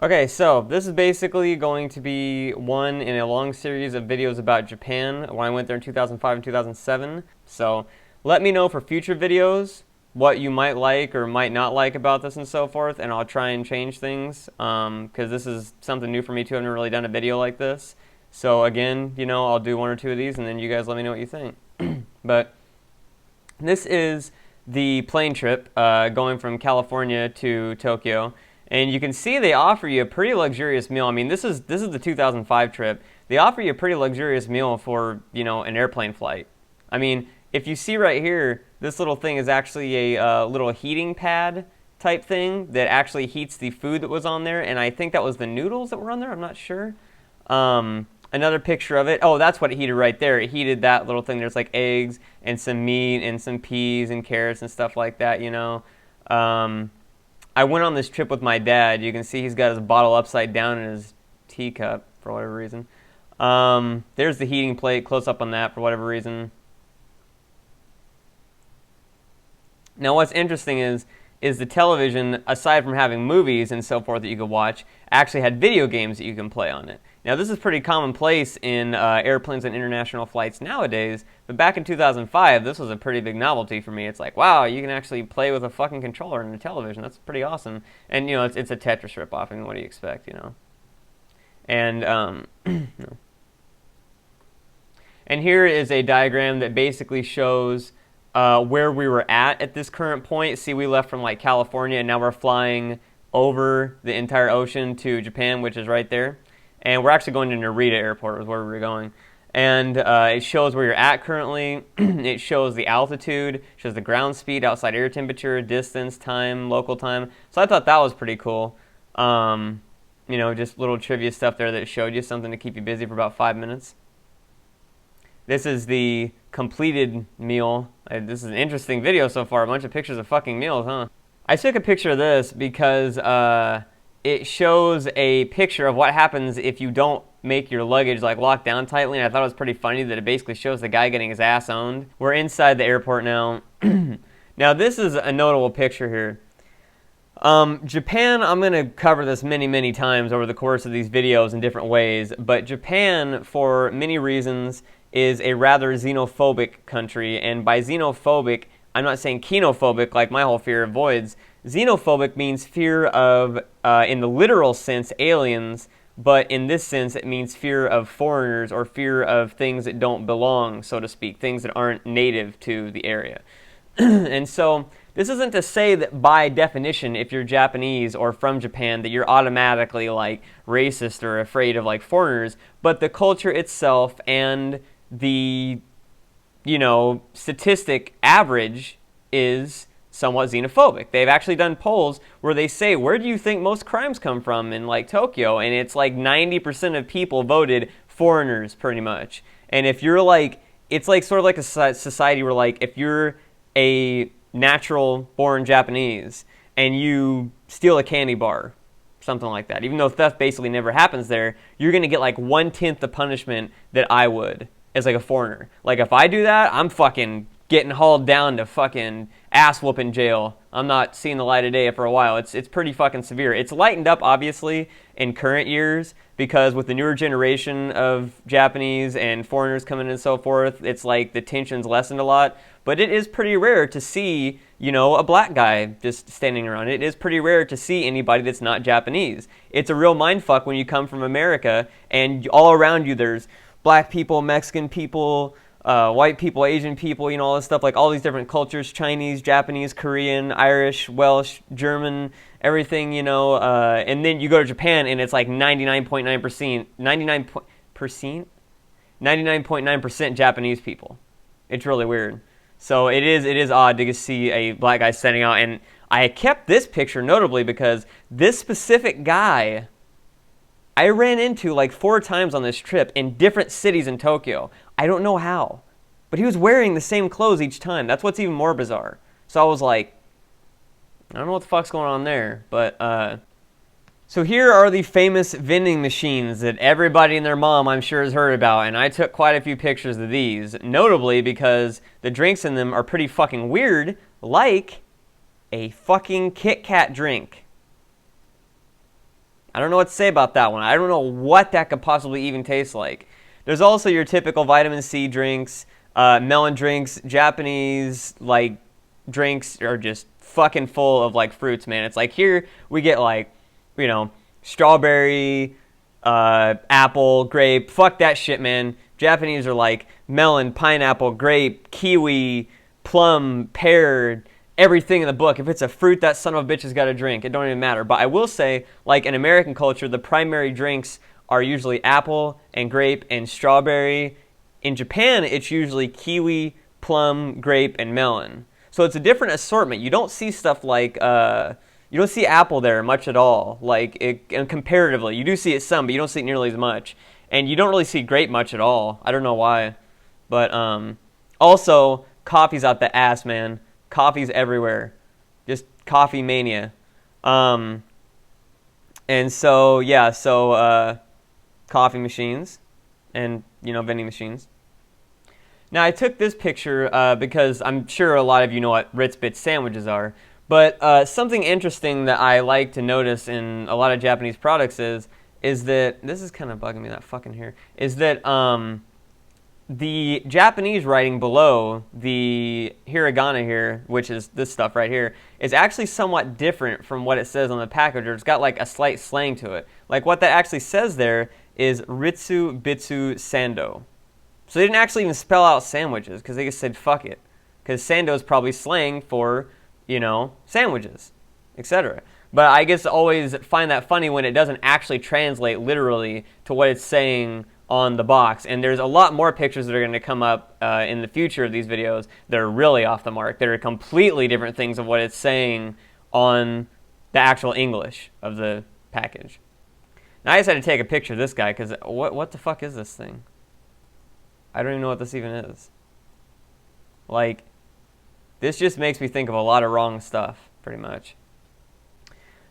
Okay, so this is basically going to be one in a long series of videos about Japan when I went there in 2005 and 2007. So let me know for future videos what you might like or might not like about this and so forth, and I'll try and change things because this is something new for me too. I've never really done a video like this. So again, you know, I'll do one or two of these and then you guys let me know what you think. But this is the plane trip going from California to Tokyo. And you can see they offer you a pretty luxurious meal. I mean, this is the 2005 trip. They offer you a pretty luxurious meal for, you know, an airplane flight. I mean, if you see right here, this little thing is actually a little heating pad type thing that actually heats the food that was on there. And I think that was the noodles that were on there. I'm not sure. Another picture of it. Oh, that's what it heated right there. It heated that little thing. There's like eggs and some meat and some peas and carrots and stuff like that, you know. I went on this trip with my dad. You can see he's got his bottle upside down in his teacup for whatever reason. There's the heating plate, close up on that for whatever reason. Now what's interesting is the television, aside from having movies and so forth that you could watch, actually had video games that you can play on it. Now this is pretty commonplace in airplanes and international flights nowadays, but back in 2005, this was a pretty big novelty for me. It's like, wow, you can actually play with a fucking controller in a television. That's pretty awesome. And, you know, it's a Tetris ripoff. I mean, what do you expect, you know? And, no. And here is a diagram that basically shows where we were at this current point. See, we left from, like, California, and now we're flying over the entire ocean to Japan, which is right there. And we're actually going to Narita Airport is where we were going. And it shows where you're at currently. It shows the altitude, shows the ground speed, outside air temperature, distance, time, local time. So I thought that was pretty cool. You know, just little trivia stuff there that showed you something to keep you busy for about 5 minutes. This is the completed meal. This is an interesting video so far. A bunch of pictures of fucking meals, huh? I took a picture of this because it shows a picture of what happens if you don't make your luggage like lock down tightly, and I thought it was pretty funny that it basically shows the guy getting his ass owned. We're inside the airport now. Now this is a notable picture here. Japan, I'm going to cover this many times over the course of these videos in different ways, but Japan, for many reasons, is a rather xenophobic country, and by xenophobic, I'm not saying kinophobic like my whole fear avoids. Xenophobic means fear of, in the literal sense, aliens, but in this sense it means fear of foreigners or fear of things that don't belong, so to speak, things that aren't native to the area. And so this isn't to say that by definition, if you're Japanese or from Japan, that you're automatically like racist or afraid of like foreigners, but the culture itself and the, you know, statistic average is somewhat xenophobic. They've actually done polls where they say, where do you think most crimes come from in like Tokyo? And it's like 90% of people voted foreigners pretty much. And if you're like, it's like sort of like a society where like if you're a natural born Japanese and you steal a candy bar, something like that, even though theft basically never happens there, you're going to get like 1/10 the punishment that I would as like a foreigner. Like if I do that, I'm fucking getting hauled down to fucking ass whooping jail. I'm not seeing the light of day for a while. It's pretty fucking severe. It's lightened up obviously in current years because with the newer generation of Japanese and foreigners coming in and so forth, it's like the tension's lessened a lot. But it is pretty rare to see, you know, a black guy just standing around. It is pretty rare to see anybody that's not Japanese. It's a real mindfuck when you come from America and all around you there's black people, Mexican people, white people, Asian people, you know, all this stuff, like all these different cultures, Chinese, Japanese, Korean, Irish, Welsh, German, everything, you know, and then you go to Japan and it's like 99.9%, 99.9% Japanese people. It's really weird. So it is odd to see a black guy standing out, and I kept this picture notably because this specific guy I ran into like 4 times on this trip in different cities in Tokyo. I don't know how, but he was wearing the same clothes each time. That's what's even more bizarre. So I was like, I don't know what the fuck's going on there, but so here are the famous vending machines that everybody and their mom, I'm sure, has heard about, and I took quite a few pictures of these, notably because the drinks in them are pretty fucking weird, like a fucking Kit Kat drink. I don't know what to say about that one. I don't know what that could possibly even taste like. There's also your typical vitamin C drinks, melon drinks. Japanese like drinks are just fucking full of like fruits, man. It's like here we get like, you know, strawberry, apple, grape. Fuck that shit, man. Japanese are like melon, pineapple, grape, kiwi, plum, pear, everything in the book. If it's a fruit, that son of a bitch has got to drink. It don't even matter. But I will say, like in American culture, the primary drinks are usually apple and grape and strawberry. In Japan, it's usually kiwi, plum, grape, and melon. So it's a different assortment. You don't see stuff like, you don't see apple there much at all. Like, and comparatively, you do see it some, but you don't see it nearly as much. And you don't really see grape much at all. I don't know why. But also, coffee's out the ass, man. Coffee's everywhere. Just coffee mania. And so, yeah, coffee machines and, you know, vending machines. Now, I took this picture because I'm sure a lot of you know what Ritz Bits sandwiches are. But something interesting that I like to notice in a lot of Japanese products is that, this is kind of bugging me, that fucking hair, is that the Japanese writing below the hiragana here, which is this stuff right here, is actually somewhat different from what it says on the package, or it's got like a slight slang to it. Like what that actually says there is Ritsu Bitsu Sando. So they didn't actually even spell out sandwiches, because they just said fuck it. Because Sando is probably slang for, you know, sandwiches, etc. But I guess always find that funny when it doesn't actually translate literally to what it's saying on the box. And there's a lot more pictures that are going to come up in the future of these videos that are really off the mark, that are completely different things of what it's saying on the actual English of the package. Now I just had to take a picture of this guy because what the fuck is this thing? I don't even know what this even is. Like, this just makes me think of a lot of wrong stuff, pretty much.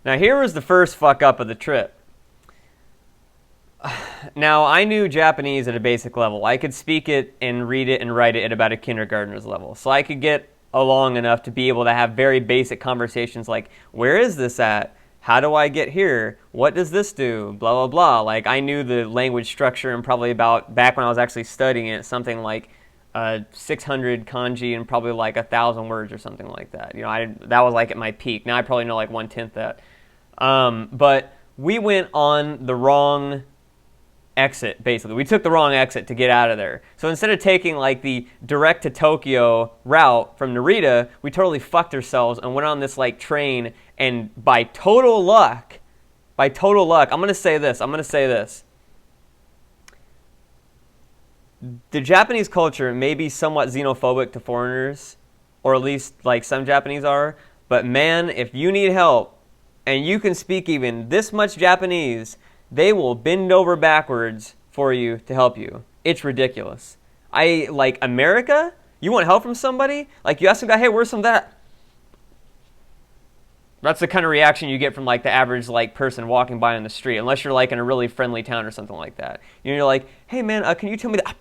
Now here was the first fuck up of the trip. Now, I knew Japanese at a basic level. I could speak it and read it and write it at about a kindergartner's level. So I could get along enough to be able to have very basic conversations like, where is this at? How do I get here? What does this do? Blah, blah, blah. Like, I knew the language structure and probably about, back when I was actually studying it, something like 600 kanji and probably like 1,000 words or something like that. You know, that was like at my peak. Now I probably know like 1/10 that. But we went on the wrong exit, basically. We took the wrong exit to get out of there. So instead of taking like the direct to Tokyo route from Narita, we totally fucked ourselves and went on this like train, and by total luck, I'm going to say this. The Japanese culture may be somewhat xenophobic to foreigners, or at least like some Japanese are, but man, if you need help and you can speak even this much Japanese, they will bend over backwards for you to help you. It's ridiculous. Like America, you want help from somebody? Like you ask a guy, hey, where's some of that? That's the kind of reaction you get from like the average like person walking by on the street, unless you're like in a really friendly town or something like that. You're like, hey man, can you tell me that?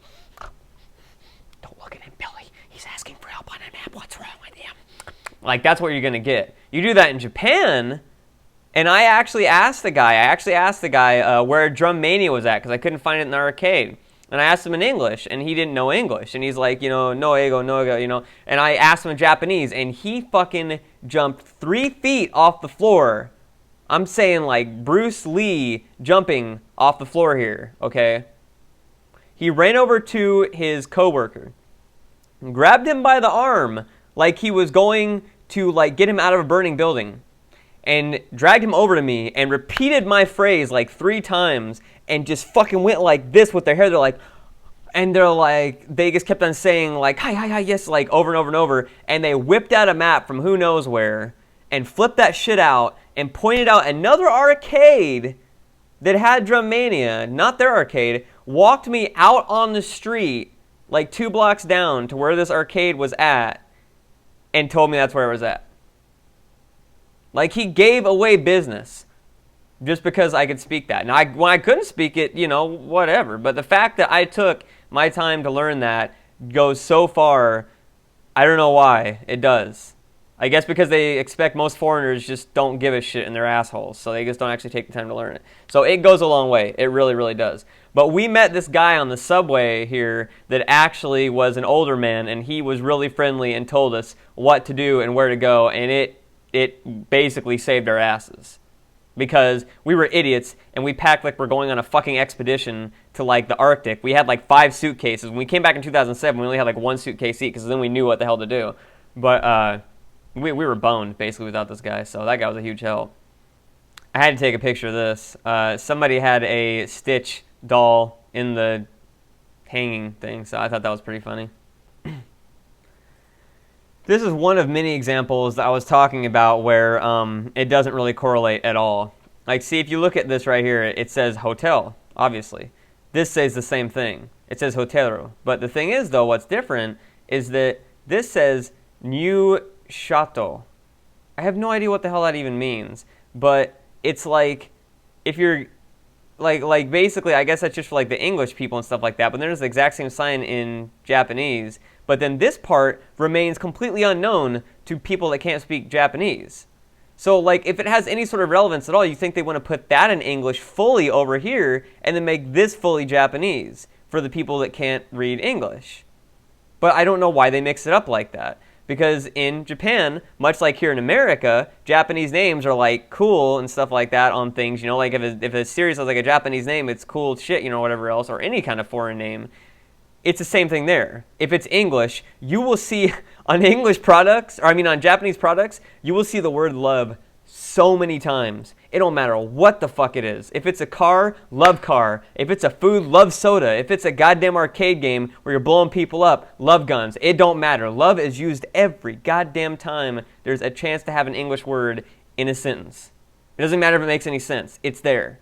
Don't look at him, Billy. He's asking for help on a map. What's wrong with him? Like that's what you're gonna get. You do that in Japan. And I actually asked the guy where Drum Mania was at because I couldn't find it in the arcade. And I asked him in English, and he didn't know English. And he's like, you know, no ego, you know. And I asked him in Japanese, and he fucking jumped 3 feet off the floor. I'm saying like Bruce Lee jumping off the floor here, okay? He ran over to his coworker, grabbed him by the arm like he was going to like get him out of a burning building, and dragged him over to me and repeated my phrase like 3 times and just fucking went like this with their hair. They just kept on saying like, hi, yes, like over and over and over. And they whipped out a map from who knows where and flipped that shit out and pointed out another arcade that had Drum Mania, not their arcade, walked me out on the street like 2 blocks down to where this arcade was at and told me that's where it was at. Like, he gave away business just because I could speak that. Now, when I couldn't speak it, you know, whatever. But the fact that I took my time to learn that goes so far, I don't know why. It does. I guess because they expect most foreigners just don't give a shit and they're assholes, so they just don't actually take the time to learn it. So it goes a long way. It really, really does. But we met this guy on the subway here that actually was an older man, and he was really friendly and told us what to do and where to go, and it basically saved our asses. Because we were idiots, and we packed like we're going on a fucking expedition to like the Arctic. We had like 5 suitcases. When we came back in 2007, we only had like 1 suitcase each, because then we knew what the hell to do. But we were boned, basically, without this guy, so that guy was a huge help. I had to take a picture of this. Somebody had a Stitch doll in the hanging thing, so I thought that was pretty funny. This is one of many examples that I was talking about where it doesn't really correlate at all. Like, see, if you look at this right here, it says hotel, obviously. This says the same thing. It says hotero. But the thing is, though, what's different is that this says new chateau. I have no idea what the hell that even means, but it's like if you're like basically, I guess that's just for like the English people and stuff like that, but there's the exact same sign in Japanese, but then this part remains completely unknown to people that can't speak Japanese. So like if it has any sort of relevance at all, you think they want to put that in English fully over here and then make this fully Japanese for the people that can't read English. But I don't know why they mix it up like that. Because in Japan, much like here in America, Japanese names are like cool and stuff like that on things, you know, like if a series has like a Japanese name, it's cool shit, you know, whatever else, or any kind of foreign name. It's the same thing there. If it's English, you will see on English products, or I mean on Japanese products, you will see the word love so many times. It don't matter what the fuck it is. If it's a car, love car. If it's a food, love soda. If it's a goddamn arcade game where you're blowing people up, love guns. It don't matter. Love is used every goddamn time there's a chance to have an English word in a sentence. It doesn't matter if it makes any sense. It's there.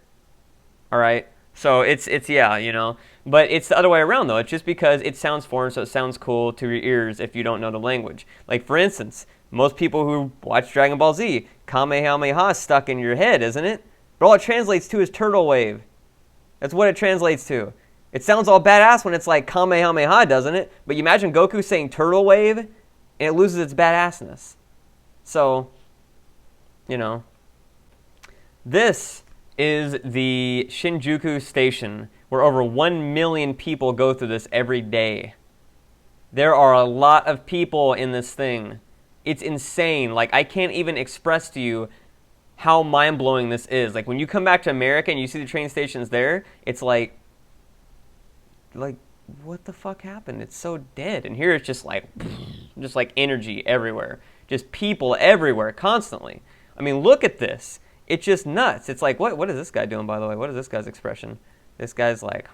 All right? So it's yeah, you know. But it's the other way around, though. It's just because it sounds foreign, so it sounds cool to your ears if you don't know the language. Like, for instance, most people who watch Dragon Ball Z, Kamehameha is stuck in your head, isn't it? But all it translates to is turtle wave. That's what it translates to. It sounds all badass when it's like Kamehameha, doesn't it? But you imagine Goku saying turtle wave, and it loses its badassness. So, you know. This is the Shinjuku station, where over 1 million people go through this every day. There are a lot of people in this thing. It's insane. Like, I can't even express to you how mind-blowing this is. Like, when you come back to America and you see the train stations there, it's like, what the fuck happened? It's so dead. And here it's just like energy everywhere. Just people everywhere, constantly. I mean, look at this. It's just nuts. It's like, what is this guy doing, by the way? What is this guy's expression? This guy's like,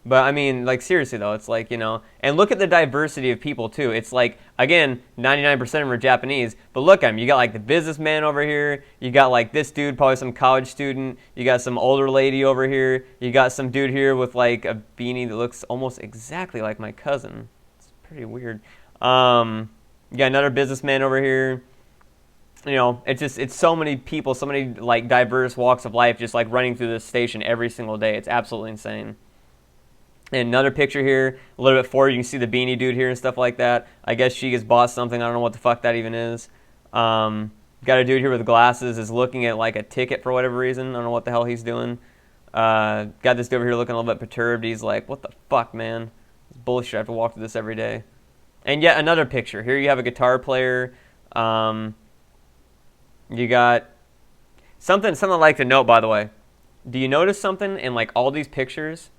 but I mean, like, seriously though, it's like, you know, and look at the diversity of people too. It's like, again, 99% of them are Japanese, but look at them. You got like the businessman over here. You got like this dude, probably some college student. You got some older lady over here. You got some dude here with like a beanie that looks almost exactly like my cousin. It's pretty weird. You got another businessman over here. You know, it's so many people, so many like diverse walks of life just like running through this station every single day. It's absolutely insane. And another picture here, a little bit forward, you can see the beanie dude here and stuff like that. I guess she just bought something. I don't know what the fuck that even is. Got a dude here with glasses is looking at like a ticket for whatever reason. I don't know what the hell he's doing. Got this dude over here looking a little bit perturbed. He's like, what the fuck, man? It's bullshit. I have to walk through this every day. And yet another picture. Here you have a guitar player. You got something I'd like to note, by the way. Do you notice something in like all these pictures?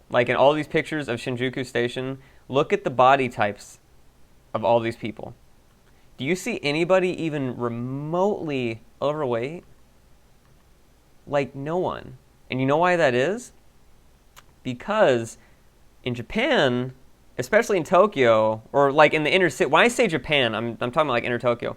Like in all these pictures of Shinjuku Station, look at the body types of all these people. Do you see anybody even remotely overweight? Like no one. And you know why that is? Because in Japan, especially in Tokyo, or like in the inner city, when I say Japan, I'm talking about like inner Tokyo,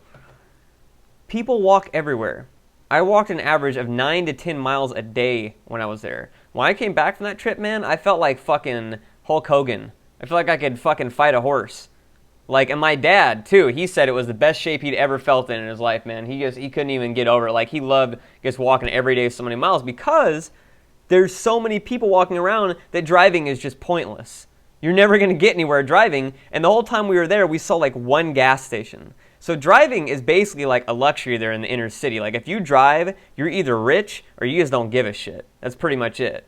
people walk everywhere. I walked an average of 9 to 10 miles a day when I was there. When I came back from that trip, man, I felt like fucking Hulk Hogan. I feel like I could fucking fight a horse. Like, and my dad, too, he said it was the best shape he'd ever felt in his life, man. He couldn't even get over it. Like, he loved just walking every day so many miles because there's so many people walking around that driving is just pointless. You're never going to get anywhere driving. And the whole time we were there, we saw like one gas station. So driving is basically like a luxury there in the inner city. Like if you drive, you're either rich or you just don't give a shit. That's pretty much it.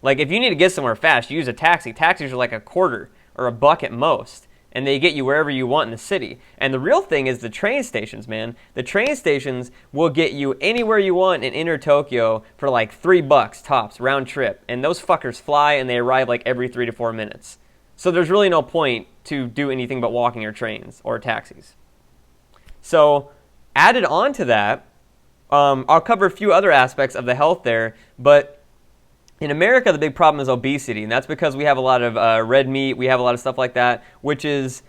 Like if you need to get somewhere fast, you use a taxi. Taxis are like a quarter or $1 at most. And they get you wherever you want in the city. And the real thing is the train stations, man. The train stations will get you anywhere you want in inner Tokyo for like $3 tops, round trip. And those fuckers fly and they arrive like every 3 to 4 minutes. So there's really no point to do anything but walking or trains or taxis. So added on to that, I'll cover a few other aspects of the health there, but in America, the big problem is obesity, and that's because we have a lot of red meat, we have a lot of stuff like that, which is,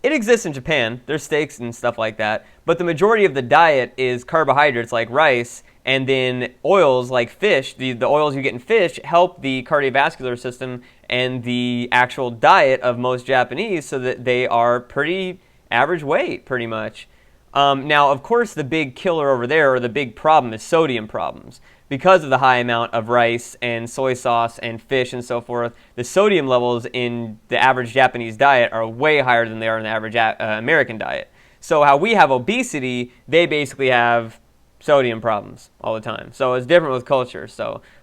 it exists in Japan, there's steaks and stuff like that, but the majority of the diet is carbohydrates like rice, and then oils like fish. The oils you get in fish help the cardiovascular system and the actual diet of most Japanese so that they are pretty average weight, pretty much. Now, of course, the big killer over there, or the big problem, is sodium problems. Because of the high amount of rice and soy sauce and fish and so forth, the sodium levels in the average Japanese diet are way higher than they are in the average American diet. So how we have obesity, they basically have sodium problems all the time. So it's different with culture.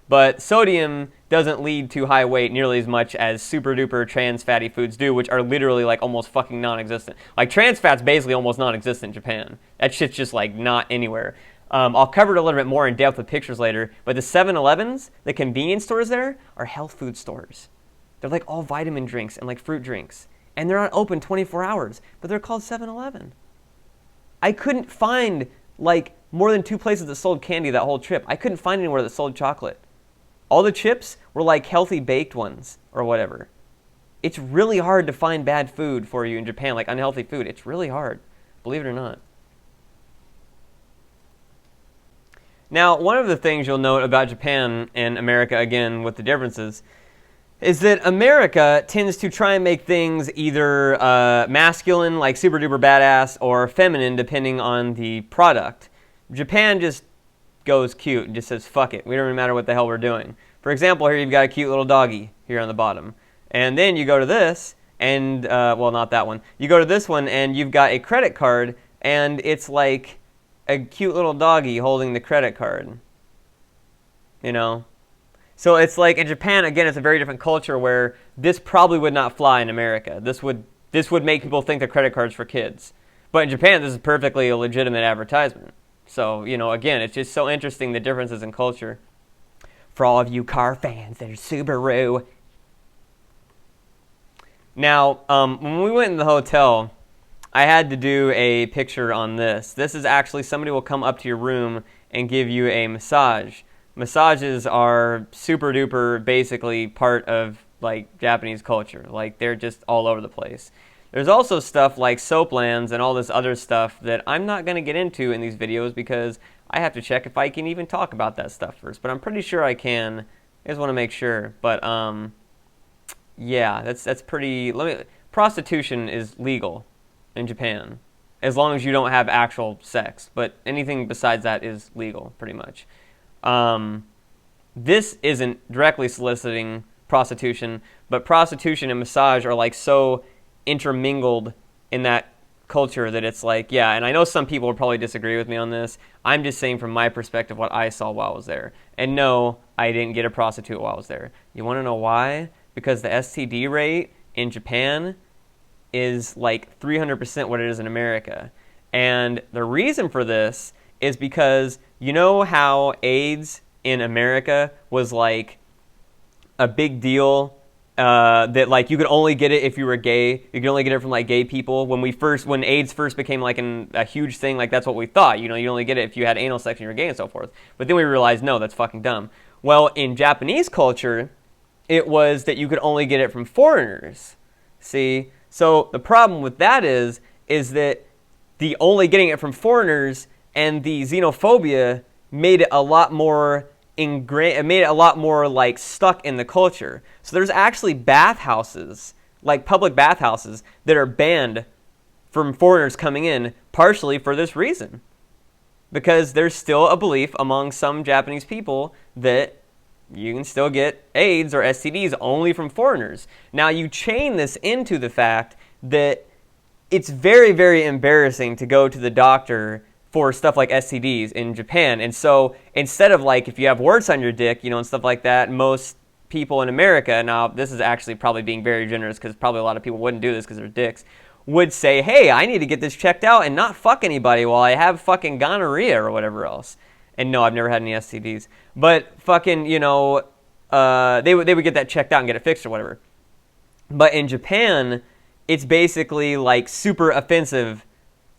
But sodium doesn't lead to high weight nearly as much as super duper trans fatty foods do, which are literally like almost fucking non-existent. Like trans fat's basically almost non-existent in Japan. That shit's just like not anywhere. I'll cover it a little bit more in depth with pictures later, but the 7-Elevens, the convenience stores there, are health food stores. They're like all vitamin drinks and like fruit drinks. And they're not open 24 hours, but they're called 7-Eleven. I couldn't find like more than 2 places that sold candy that whole trip. I couldn't find anywhere that sold chocolate. All the chips were like healthy baked ones or whatever. It's really hard to find bad food for you in Japan, like unhealthy food. It's really hard, believe it or not. Now, one of the things you'll note about Japan and America, again, with the differences, is that America tends to try and make things either masculine, like super duper badass, or feminine, depending on the product. Japan just goes cute and just says, fuck it, we don't even matter what the hell we're doing. For example, here you've got a cute little doggy here on the bottom. And then you go to this, and, well, not that one. You go to this one, and you've got a credit card, and it's like a cute little doggy holding the credit card, you know? So it's like in Japan, again, it's a very different culture where this probably would not fly in America. This would make people think that credit cards for kids. But in Japan, this is perfectly a legitimate advertisement. So, you know, again, it's just so interesting, the differences in culture. For all of you car fans that are Subaru. Now, when we went in the hotel, I had to do a picture on this. This is actually, somebody will come up to your room and give you a massage. Massages are super duper basically part of like Japanese culture. Like they're just all over the place. There's also stuff like soaplands and all this other stuff that I'm not going to get into in these videos because I have to check if I can even talk about that stuff first. But I'm pretty sure I can. I just want to make sure. But yeah, that's pretty. Prostitution is legal in Japan, as long as you don't have actual sex. But anything besides that is legal, pretty much. This isn't directly soliciting prostitution, but prostitution and massage are like so intermingled in that culture that it's like, yeah, and I know some people will probably disagree with me on this. I'm just saying from my perspective what I saw while I was there. And no, I didn't get a prostitute while I was there. You want to know why? Because the STD rate in Japan is like 300% what it is in America. And the reason for this is because you know how AIDS in America was like a big deal, that like you could only get it if you were gay. You could only get it from like gay people. When AIDS first became like a huge thing, like that's what we thought. You know, you only get it if you had anal sex and you were gay and so forth. But then we realized, no, that's fucking dumb. Well, in Japanese culture, it was that you could only get it from foreigners. See? So the problem with that is that the only getting it from foreigners and the xenophobia made it a lot more ingrained. It made it a lot more like stuck in the culture. So there's actually bathhouses, like public bathhouses, that are banned from foreigners coming in, partially for this reason, because there's still a belief among some Japanese people that you can still get AIDS or STDs only from foreigners. Now, you chain this into the fact that it's very, very embarrassing to go to the doctor for stuff like STDs in Japan. And so instead of like, if you have warts on your dick, and stuff like that, most people in America, now this is actually probably being very generous because probably a lot of people wouldn't do this because they're dicks, would say, hey, I need to get this checked out and not fuck anybody while I have fucking gonorrhea or whatever else. And no, I've never had any STDs. But fucking, they would get that checked out and get it fixed or whatever. But in Japan, it's basically like super offensive,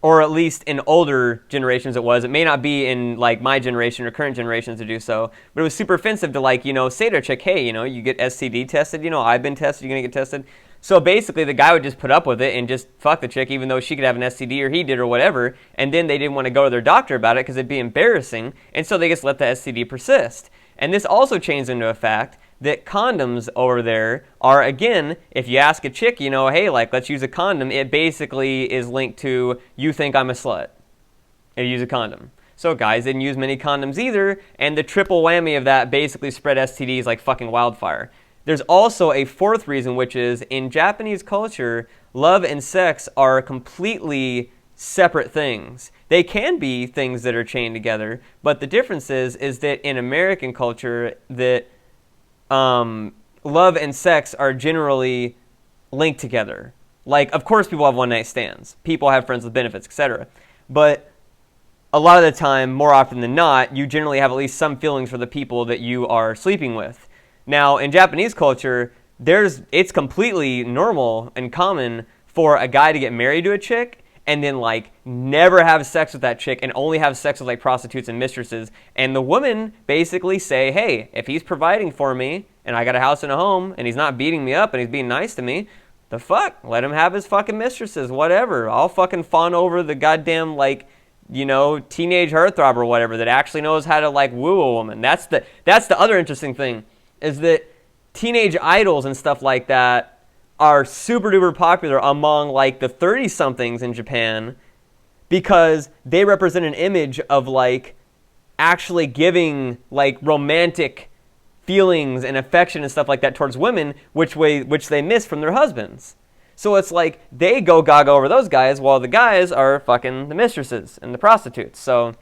or at least in older generations it was. It may not be in like my generation or current generations to do so, but it was super offensive to like, say to a chick, hey, you get STD tested, I've been tested, you're going to get tested. So basically the guy would just put up with it and just fuck the chick even though she could have an STD or he did or whatever, and then they didn't want to go to their doctor about it because it'd be embarrassing, and so they just let the STD persist. And this also changed into a fact that condoms over there are, again, if you ask a chick, hey, like, let's use a condom, it basically is linked to, you think I'm a slut, and you use a condom. So guys didn't use many condoms either, and the triple whammy of that basically spread STDs like fucking wildfire. There's also a fourth reason, which is, in Japanese culture, love and sex are completely separate things. They can be things that are chained together, but the difference is that in American culture, that love and sex are generally linked together. Like, of course, people have one-night stands. People have friends with benefits, etc. But a lot of the time, more often than not, you generally have at least some feelings for the people that you are sleeping with. Now, in Japanese culture, it's completely normal and common for a guy to get married to a chick and then like never have sex with that chick and only have sex with like prostitutes and mistresses. And the women basically say, hey, if he's providing for me and I got a house and a home and he's not beating me up and he's being nice to me, the fuck, let him have his fucking mistresses, whatever. I'll fucking fawn over the goddamn like, teenage heartthrob or whatever that actually knows how to like woo a woman. That's the other interesting thing, is that teenage idols and stuff like that are super duper popular among like the 30-somethings in Japan because they represent an image of like actually giving like romantic feelings and affection and stuff like that towards women, which they miss from their husbands. So it's like they go gaga over those guys while the guys are fucking the mistresses and the prostitutes. So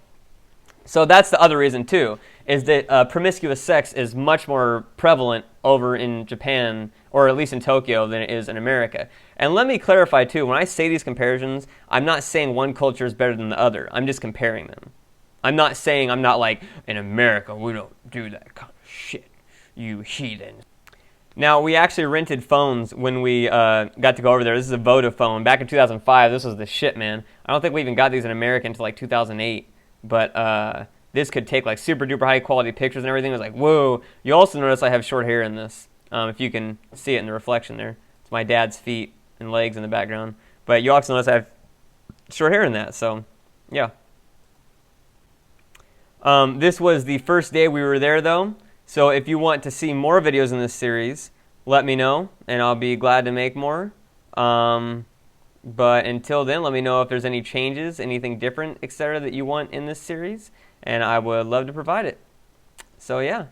that's the other reason too, is that promiscuous sex is much more prevalent over in Japan, or at least in Tokyo, than it is in America. And let me clarify too, when I say these comparisons, I'm not saying one culture is better than the other. I'm just comparing them. I'm not like, in America, we don't do that kind of shit, you heathen. Now, we actually rented phones when we got to go over there. This is a Vodafone. Back in 2005, this was the shit, man. I don't think we even got these in America until like 2008. But this could take like super duper high quality pictures and everything. It was like, whoa. You also notice I have short hair in this. If you can see it in the reflection there. It's my dad's feet and legs in the background. But you also notice I have short hair in that. So, yeah. This was the first day we were there, though. So if you want to see more videos in this series, let me know, and I'll be glad to make more. But until then, let me know if there's any changes, anything different, etc. that you want in this series, and I would love to provide it. So yeah,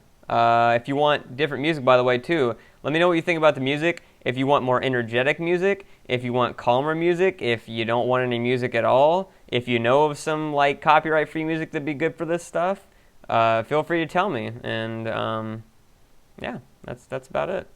if you want different music, by the way, too, let me know what you think about the music. If you want more energetic music, if you want calmer music, if you don't want any music at all, if you know of some like copyright-free music that'd be good for this stuff, feel free to tell me. And yeah, that's about it.